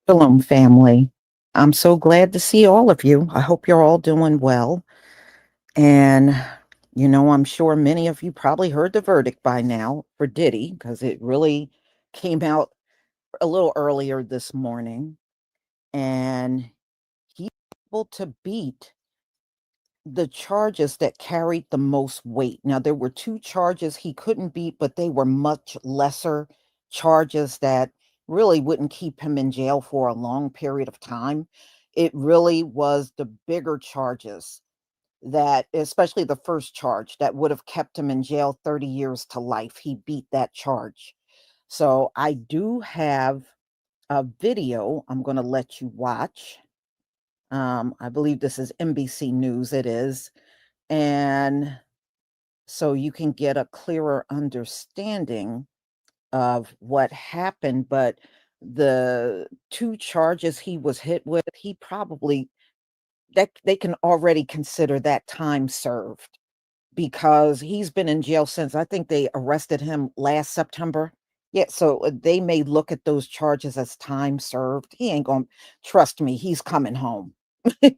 Shalom, family. I'm so glad to see all of you. I hope you're all doing well. And, I'm sure many of you probably heard the verdict by now for Diddy because it really came out a little earlier this morning. And he was able to beat the charges that carried the most weight. Now, there were two charges he couldn't beat, but they were much lesser charges that really wouldn't keep him in jail for a long period of time. It really was the bigger charges that, especially the first charge, that would have kept him in jail 30 years to life. He beat that charge. So I do have a video I'm going to let you watch. I believe this is NBC News. It is. And so you can get a clearer understanding of what happened. But the two charges he was hit with, he probably that they can already consider that time served because he's been in jail since I think they arrested him last September. Yeah, so they may look at those charges as time served. He ain't gonna trust me, he's coming home.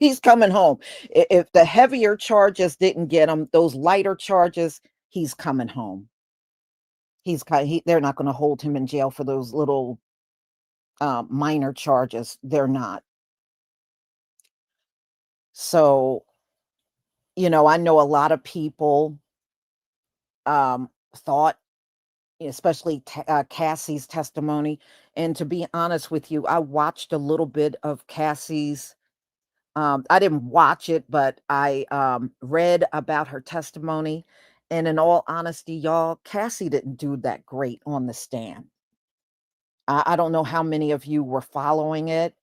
He's coming home. If the heavier charges didn't get him, those lighter charges, he's coming home. They're not going to hold him in jail for those little minor charges. They're not. So, I know a lot of people thought, especially Cassie's testimony. And to be honest with you, I watched a little bit of Cassie's. I didn't watch it, but I read about her testimony. And in all honesty, y'all, Cassie didn't do that great on the stand. I don't know how many of you were following it.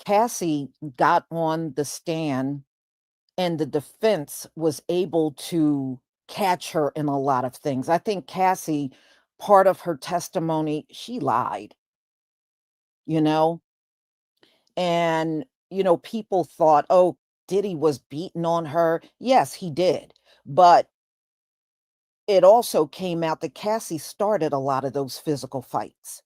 Cassie got on the stand, and the defense was able to catch her in a lot of things. I think Cassie, part of her testimony, she lied, you know? And, people thought, oh, Diddy was beating on her. Yes, he did. But it also came out that Cassie started a lot of those physical fights,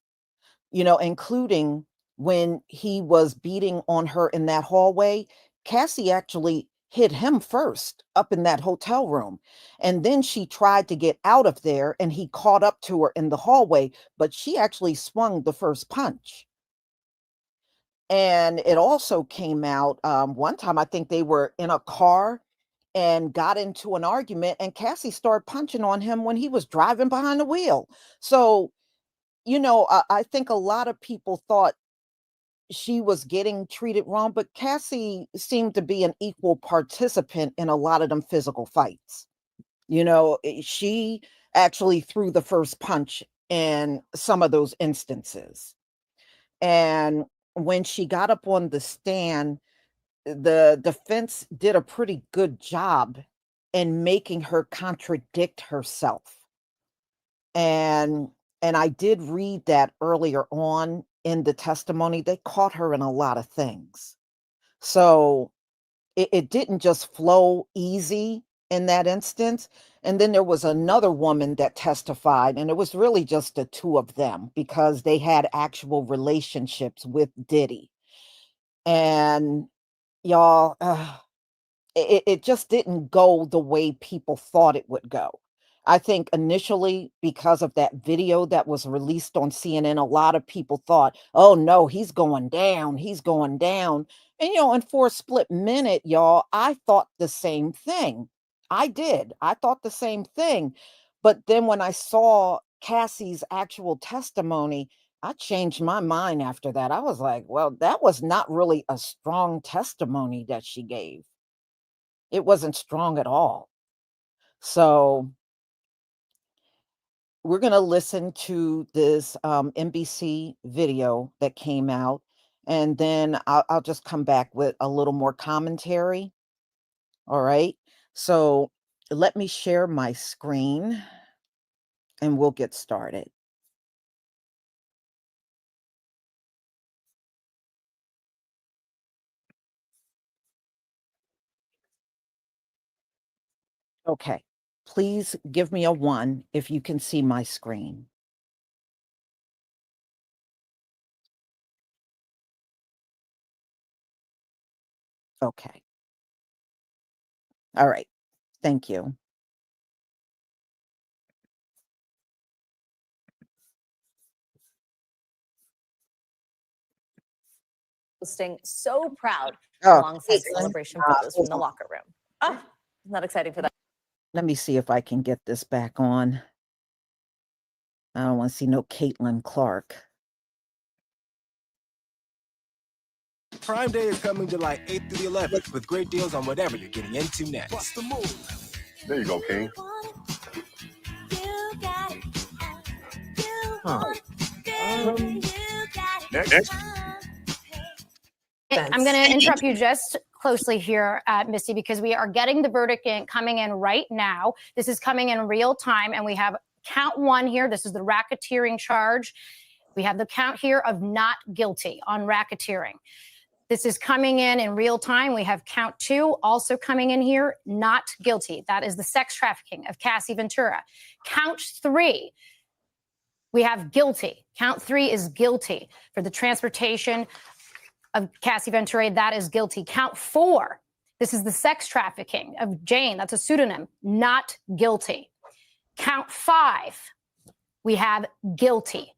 including when he was beating on her in that hallway. Cassie actually hit him first up in that hotel room. And then she tried to get out of there and he caught up to her in the hallway, but she actually swung the first punch. And it also came out one time, I think they were in a car and got into an argument, and Cassie started punching on him when he was driving behind the wheel. So, I think a lot of people thought she was getting treated wrong, but Cassie seemed to be an equal participant in a lot of them physical fights. She actually threw the first punch in some of those instances. And when she got up on the stand, the defense did a pretty good job in making her contradict herself. And I did read that earlier on in the testimony, they caught her in a lot of things. So it didn't just flow easy in that instance. And then there was another woman that testified, and it was really just the two of them because they had actual relationships with Diddy. And y'all, it just didn't go the way people thought it would go. I think initially, because of that video that was released on CNN, a lot of people thought, oh no, he's going down, he's going down. And and for a split minute, y'all, I thought the same thing. I did. I thought the same thing. But then when I saw Cassie's actual testimony, I changed my mind after that. I was like, well, that was not really a strong testimony that she gave. It wasn't strong at all. So we're going to listen to this NBC video that came out, and then I'll just come back with a little more commentary. All right. So let me share my screen and we'll get started. Okay. Please give me a one if you can see my screen. Okay. All right. Thank you. Posting so proud Oh, alongside Caitlin. celebration photos from Hold the on. locker room. Oh, isn't that exciting for them? Let me see if I can get this back on. I don't want to see no Caitlin Clark. Prime Day is coming July 8th through the 11th with great deals on whatever you're getting into next. Plus the move. There you go, King. Next. I'm going to interrupt you just closely here, Misty, because we are getting the verdict coming in right now. This is coming in real time, and we have count one here. This is the racketeering charge. We have the count here of not guilty on racketeering. This is coming in real time. We have count two also coming in here, not guilty. That is the sex trafficking of Cassie Ventura. Count three, we have guilty. Count three is guilty for the transportation of Cassie Ventura. That is guilty. Count four, this is the sex trafficking of Jane. That's a pseudonym, not guilty. Count five, we have guilty.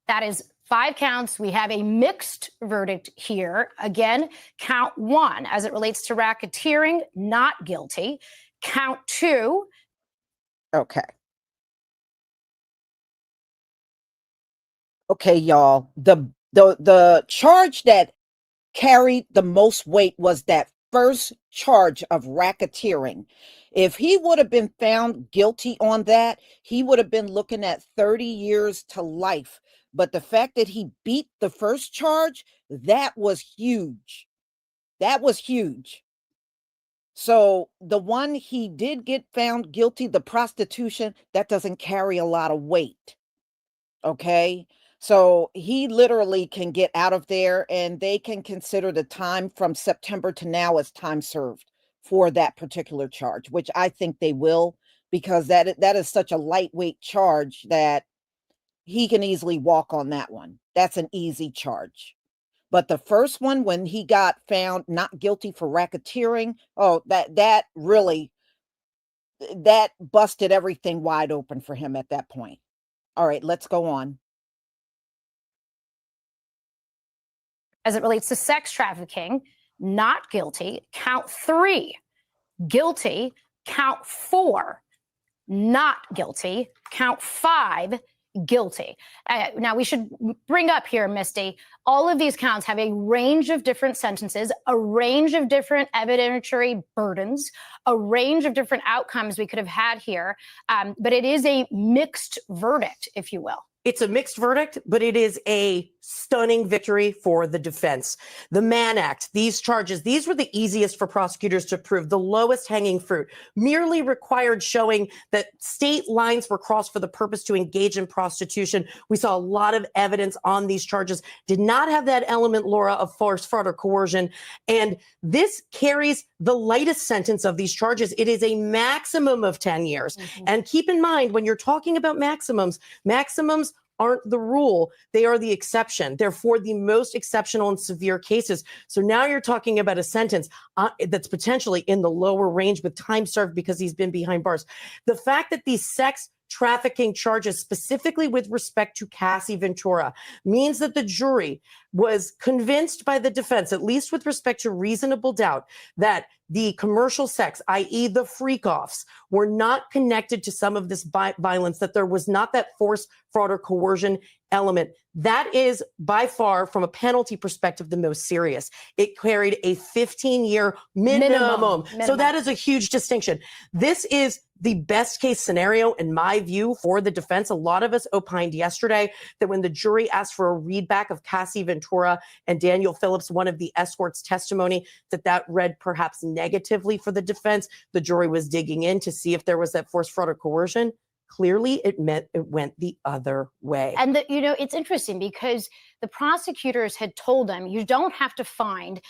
That is 5 counts. We have a mixed verdict here. Again, count one, as it relates to racketeering, not guilty. Count two. Okay. Okay, y'all. The charge that carried the most weight was that first charge of racketeering. If he would have been found guilty on that, he would have been looking at 30 years to life. But the fact that he beat the first charge, that was huge. That was huge. So the one he did get found guilty, the prostitution, that doesn't carry a lot of weight. Okay. So he literally can get out of there, and they can consider the time from September to now as time served for that particular charge, which I think they will, because that is such a lightweight charge that he can easily walk on that one. That's an easy charge. But the first one, when he got found not guilty for racketeering, oh, that really, that busted everything wide open for him at that point. All right, let's go on. As it relates to sex trafficking, not guilty. Count three, guilty. Count four, not guilty. Count five, guilty. Now, we should bring up here, Misty, all of these counts have a range of different sentences, a range of different evidentiary burdens, a range of different outcomes we could have had here. But it is a mixed verdict, if you will. It's a mixed verdict, but it is a stunning victory for the defense. The Mann Act, these charges, these were the easiest for prosecutors to prove, the lowest hanging fruit, merely required showing that state lines were crossed for the purpose to engage in prostitution. We saw a lot of evidence on these charges, did not have that element, Laura, of force, fraud, or coercion. And this carries the lightest sentence of these charges. It is a maximum of 10 years. Mm-hmm. And keep in mind, when you're talking about maximums aren't the rule, they are the exception. They're for the most exceptional and severe cases. So now you're talking about a sentence that's potentially in the lower range with time served because he's been behind bars. The fact that these sex trafficking charges, specifically with respect to Cassie Ventura, means that the jury was convinced by the defense, at least with respect to reasonable doubt, that the commercial sex, i.e. the freak-offs, were not connected to some of this violence, that there was not that force, fraud, or coercion element. That is by far, from a penalty perspective, the most serious. It carried a 15-year minimum. So that is a huge distinction. This is the best case scenario, in my view, for the defense. A lot of us opined yesterday that when the jury asked for a readback of Cassie Ventura and Daniel Phillips, one of the escorts' testimony, that read perhaps negatively for the defense. The jury was digging in to see if there was that force, fraud, or coercion. Clearly, it went the other way. And it's interesting because the prosecutors had told them, you don't have to find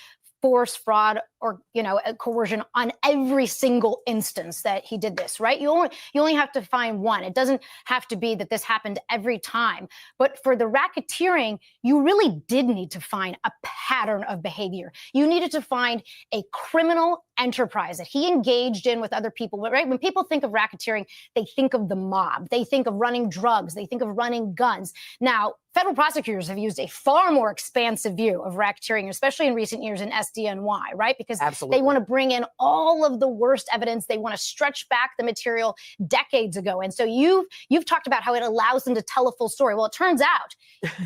force, fraud, or coercion on every single instance that he did this, right? You only have to find one. It doesn't have to be that this happened every time. But for the racketeering, you really did need to find a pattern of behavior. You needed to find a criminal enterprise that he engaged in with other people, right? When people think of racketeering, they think of the mob. They think of running drugs. They think of running guns. Now, federal prosecutors have used a far more expansive view of racketeering, especially in recent years in SDNY, right? Because Absolutely. they want to bring in all of the worst evidence. They want to stretch back the material decades ago. And so you've talked about how it allows them to tell a full story. Well, it turns out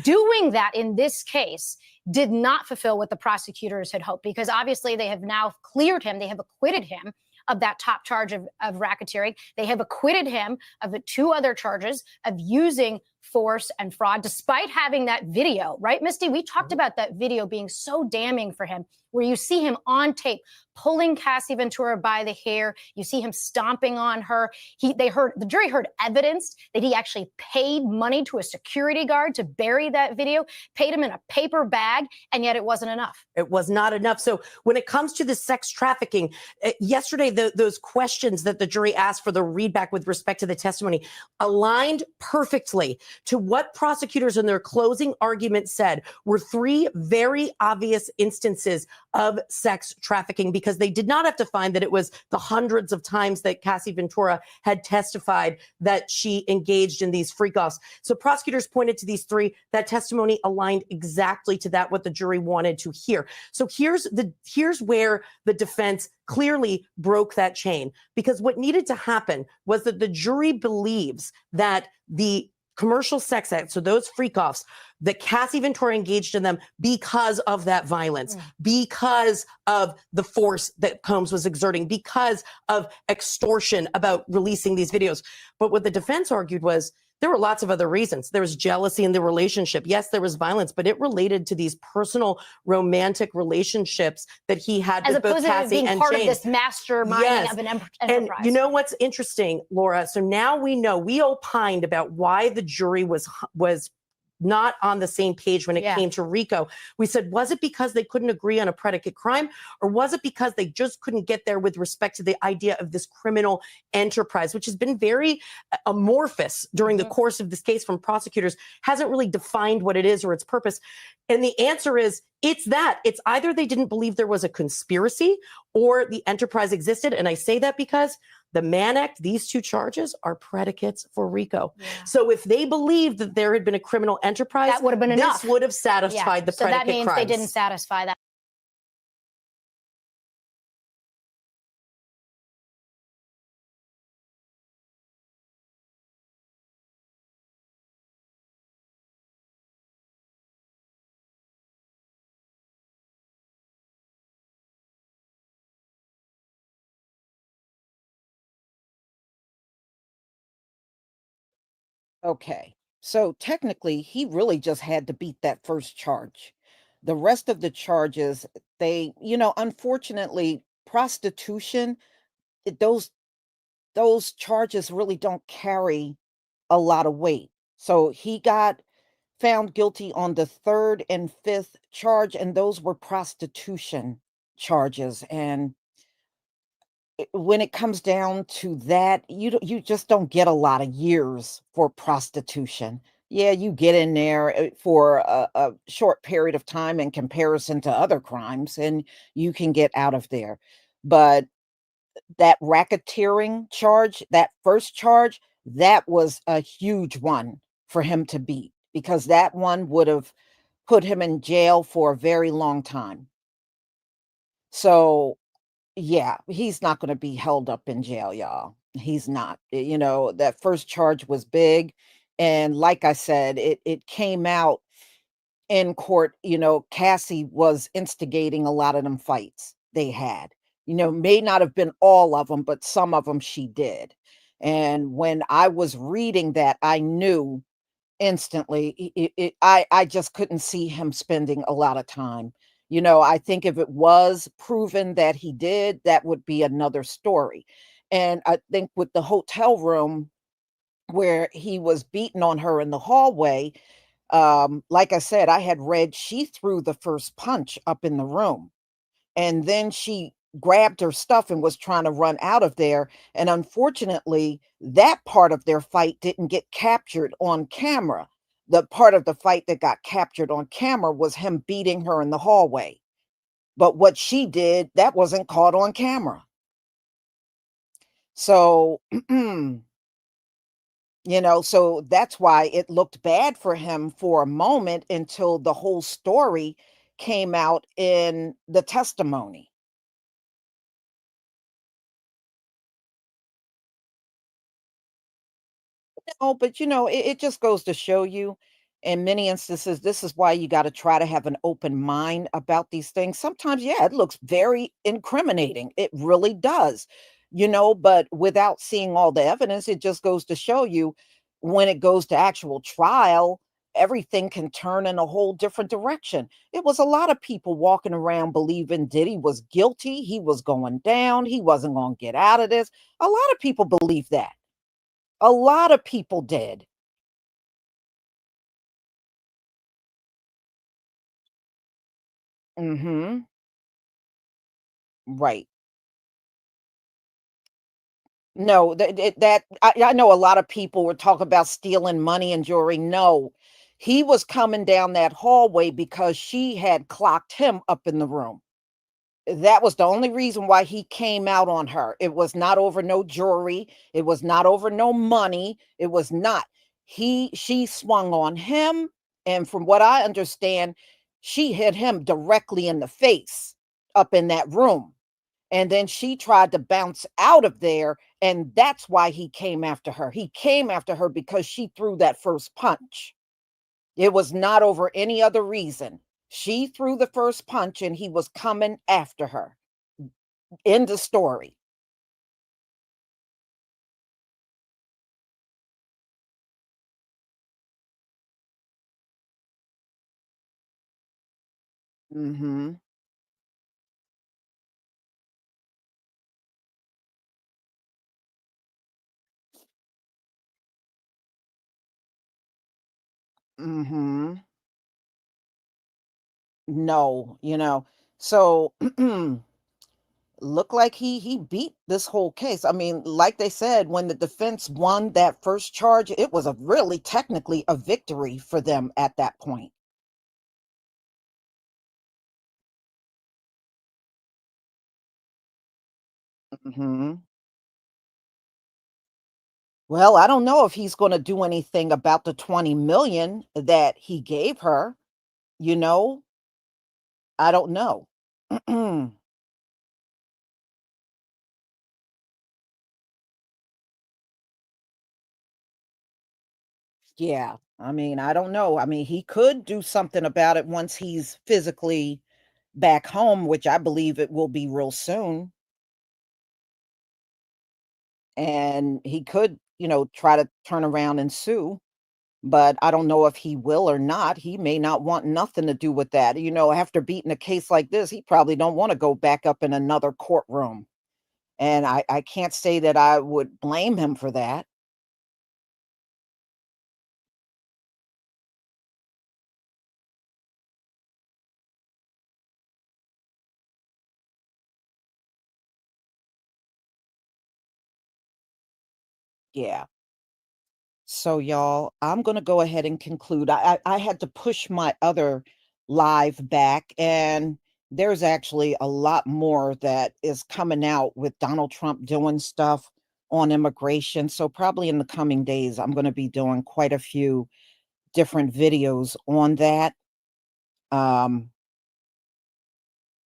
doing that in this case did not fulfill what the prosecutors had hoped, because obviously they have now cleared him. They have acquitted him of that top charge of racketeering. They have acquitted him of the 2 other charges of using force and fraud, despite having that video, right, Misty? We talked about that video being so damning for him, where you see him on tape pulling Cassie Ventura by the hair. You see him stomping on her. The jury heard evidence that he actually paid money to a security guard to bury that video, paid him in a paper bag, and yet it wasn't enough. It was not enough. So when it comes to the sex trafficking, yesterday, those questions that the jury asked for the readback with respect to the testimony aligned perfectly to what prosecutors in their closing argument said were 3 very obvious instances of sex trafficking, because they did not have to find that it was the hundreds of times that Cassie Ventura had testified that she engaged in these freak-offs. So prosecutors pointed to these 3. That testimony aligned exactly to that, what the jury wanted to hear. So here's where the defense clearly broke that chain, because what needed to happen was that the jury believes that the commercial sex act, so those freak-offs, that Cassie Ventura engaged in them because of that violence, because of the force that Combs was exerting, because of extortion about releasing these videos. But what the defense argued was there were lots of other reasons. There was jealousy in the relationship. Yes, there was violence, but it related to these personal romantic relationships that he had with both Cassie and Jane. As opposed to being part of this masterminding of an enterprise. And you know what's interesting, Laura? So now we know, we opined about why the jury was not on the same page when it came to RICO. We said, was it because they couldn't agree on a predicate crime, or was it because they just couldn't get there with respect to the idea of this criminal enterprise, which has been very amorphous during the course of this case from prosecutors, hasn't really defined what it is or its purpose. And the answer is, it's that. It's either they didn't believe there was a conspiracy or the enterprise existed. And I say that because the Mann Act, these 2 charges are predicates for RICO. Yeah. So if they believed that there had been a criminal enterprise, that would have been enough. This would have satisfied the predicate crimes. So that means they didn't satisfy that. Okay. So technically, he really just had to beat that first charge. The rest of the charges, unfortunately, prostitution, those charges really don't carry a lot of weight. So he got found guilty on the 3rd and 5th charge, and those were prostitution charges. And when it comes down to that, you just don't get a lot of years for prostitution. Yeah, you get in there for a short period of time in comparison to other crimes, and you can get out of there. But that racketeering charge, that first charge, that was a huge one for him to beat, because that one would have put him in jail for a very long time. So yeah, he's not going to be held up in jail, y'all. He's not. That first charge was big. And like I said, it came out in court. Cassie was instigating a lot of them fights they had. May not have been all of them, but some of them she did. And when I was reading that, I knew instantly I just couldn't see him spending a lot of time. I think if it was proven that he did, that would be another story. And I think with the hotel room where he was beating on her in the hallway, like I said, I had read she threw the first punch up in the room. and then she grabbed her stuff and was trying to run out of there, and unfortunately, that part of their fight didn't get captured on camera. The part of the fight that got captured on camera was him beating her in the hallway, but what she did, that wasn't caught on camera. So, so that's why it looked bad for him for a moment until the whole story came out in the testimony. Oh, but it just goes to show you in many instances, this is why you got to try to have an open mind about these things. Sometimes, yeah, it looks very incriminating. It really does, but without seeing all the evidence, it just goes to show you when it goes to actual trial, everything can turn in a whole different direction. It was a lot of people walking around believing Diddy was guilty. He was going down. He wasn't going to get out of this. A lot of people believe that. A lot of people did. Mhm. Right. No, that I know a lot of people were talking about stealing money and jewelry. No. He was coming down that hallway because she had clocked him up in the room. That was the only reason why he came out on her. It was not over no jewelry. It was not over no money. It was not. She swung on him, and from what I understand, she hit him directly in the face up in that room. And then she tried to bounce out of there, and that's why he came after her. He came after her because she threw that first punch. It was not over any other reason. She threw the first punch and he was coming after her. End of story. Mhm. Mhm. No, So look like he beat this whole case. I mean, like they said, when the defense won that first charge, it was a really technically a victory for them at that point. Mhm. Well, I don't know if he's going to do anything about the 20 million that he gave her, you know? I don't know. Yeah. I mean, I don't know. I mean, he could do something about it once he's physically back home, which I believe it will be real soon. And he could, try to turn around and sue, but I don't know if he will or not. He may not want nothing to do with that. After beating a case like this, he probably don't want to go back up in another courtroom. And I can't say that I would blame him for that. Yeah. So, y'all, I'm going to go ahead and conclude. I had to push my other live back, and there's actually a lot more that is coming out with Donald Trump doing stuff on immigration. So, probably in the coming days, I'm going to be doing quite a few different videos on that. Um,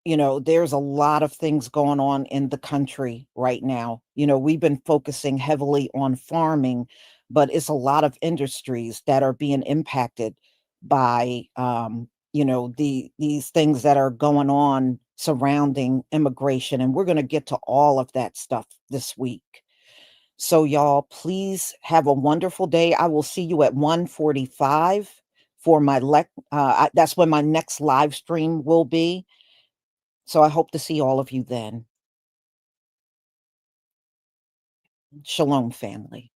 there's a lot of things going on in the country right now. We've been focusing heavily on farming, but it's a lot of industries that are being impacted by, these things that are going on surrounding immigration. And we're going to get to all of that stuff this week. So y'all, please have a wonderful day. I will see you at 1:45 for that's when my next live stream will be. So I hope to see all of you then. Shalom, family.